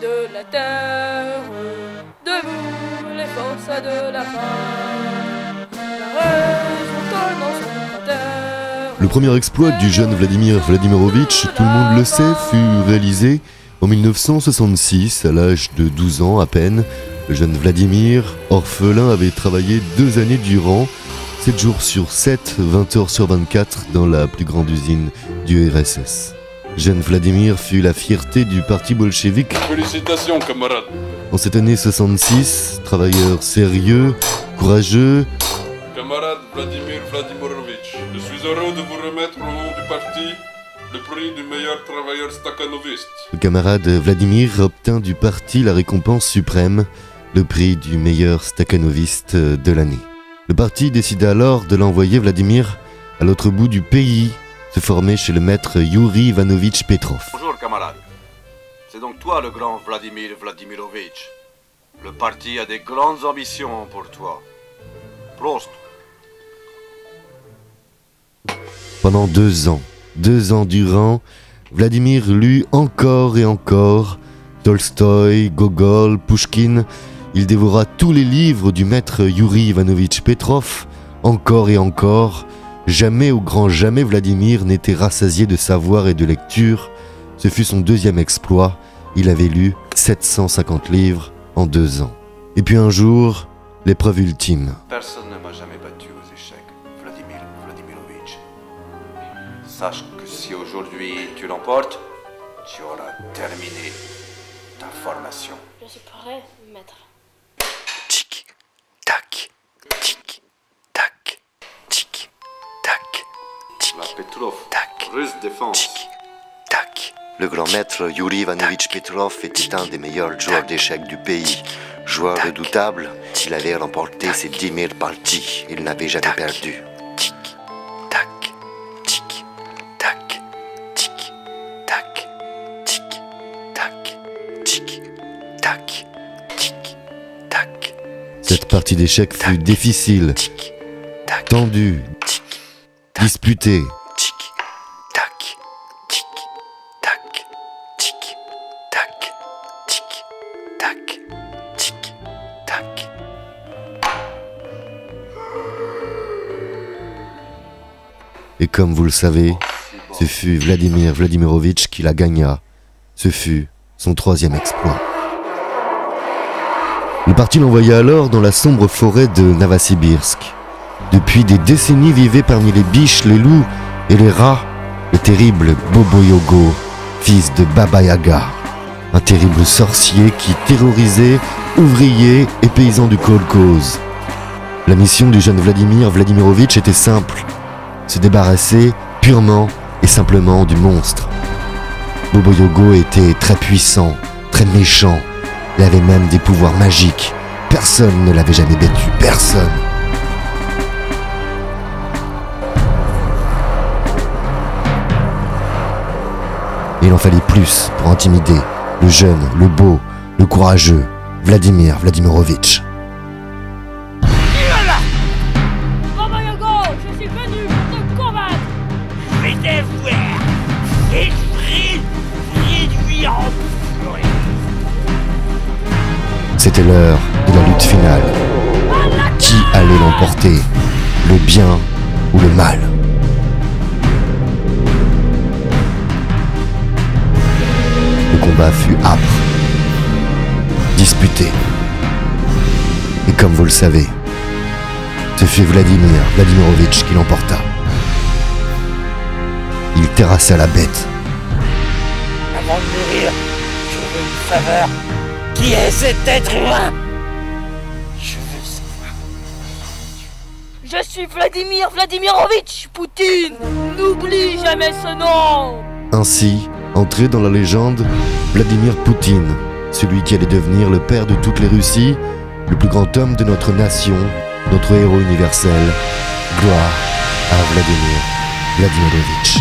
de la terre, debout les forces de la faim, la raison tonne dans son cratère. Le premier exploit du jeune Vladimir Vladimirovitch, tout le monde le sait, fut réalisé en 1966, à l'âge de 12 ans à peine. Le jeune Vladimir, orphelin, avait travaillé 2 années durant, 7 jours sur 7, 20 heures sur 24, dans la plus grande usine du RSS. Jeune Vladimir fut la fierté du parti bolchevique. Félicitations, camarade. En cette année 66, travailleur sérieux, courageux. Camarade Vladimir Vladimirovitch, je suis heureux de vous remettre au nom du parti le prix du meilleur travailleur stakhanoviste. Le camarade Vladimir obtint du parti la récompense suprême, le prix du meilleur stakhanoviste de l'année. Le parti décida alors de l'envoyer Vladimir à l'autre bout du pays, se former chez le maître Yuri Ivanovitch Petrov. Bonjour camarade, c'est donc toi le grand Vladimir Vladimirovitch. Le parti a des grandes ambitions pour toi. Prost. Pendant 2 ans durant, Vladimir lut encore et encore Tolstoï, Gogol, Pouchkine. Il dévora tous les livres du maître Yuri Ivanovitch Petrov, encore et encore. Jamais au grand jamais Vladimir n'était rassasié de savoir et de lecture. Ce fut son 2e exploit. Il avait lu 750 livres en 2 ans. Et puis un jour, l'épreuve ultime. Personne ne m'a jamais battu aux échecs, Vladimir Vladimirovitch. Sache que si aujourd'hui tu l'emportes, tu auras terminé ta formation. Je suis prêt, maître. Tic, tac, tic, tac, tic, tac, tic, la Petrov, tac, russe défense, tic, tac. Le grand maître Yuri Ivanovitch Petrov était un des meilleurs joueurs d'échecs du pays. Joueur redoutable, il avait remporté ses 10 000 parties. Il n'avait jamais perdu. Tic, tac, tic, tac, tic, tac, tic, tac, tic, tac, tic, tac. Cette partie d'échecs fut difficile, tendue, disputée. Tic, tac, tic, tac, tic, tac, tic, tac, tic, tac. Et comme vous le savez, ce fut Vladimir Vladimirovitch qui la gagna. Ce fut son 3e exploit. Le parti l'envoya alors dans la sombre forêt de Novosibirsk. Depuis des décennies vivait parmi les biches, les loups et les rats le terrible Bobo Yogo, fils de Baba Yaga. Un terrible sorcier qui terrorisait ouvriers et paysans du kolkhoze. La mission du jeune Vladimir Vladimirovitch était simple, se débarrasser purement et simplement du monstre. Bobo Yogo était très puissant, très méchant. Il avait même des pouvoirs magiques. Personne ne l'avait jamais battu, personne. Et il en fallait plus pour intimider le jeune, le beau, le courageux Vladimir Vladimirovitch. Baba Yaga, je suis venu pour te combattre. Je vais t'avoir l'esprit réduit en purée. C'était l'heure de la lutte finale. Qui allait l'emporter? Le bien ou le mal? Le combat fut âpre, disputé. Et comme vous le savez, ce fut Vladimir Vladimirovitch qui l'emporta. Il terrassa la bête. Avant de mourir, je veux une faveur. Qui est cet être humain? Je veux savoir. Je suis Vladimir Vladimirovitch Poutine. N'oublie jamais ce nom. Ainsi, entré dans la légende, Vladimir Poutine, celui qui allait devenir le père de toutes les Russies, le plus grand homme de notre nation, notre héros universel. Gloire à Vladimir Vladimirovitch.